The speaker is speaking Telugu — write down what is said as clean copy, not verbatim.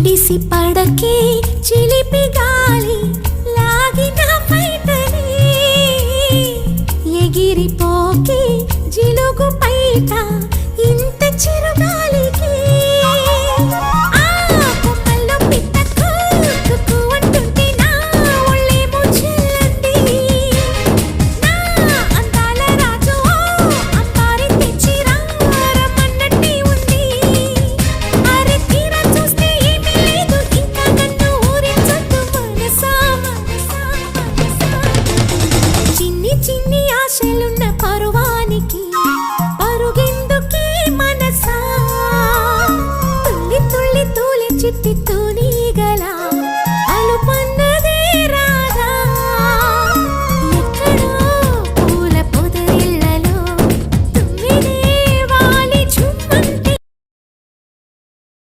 ఎడిసి పడకే చిలిపి గాలి లాగిన బయటని ఎగిరిపోకే జిలుగు బయట ఇంత చిరుగాలికి ఆశలున్న పరువానికి పరుగెందుకే మనసా తుల్లి తుల్లి తూలి చిట్టి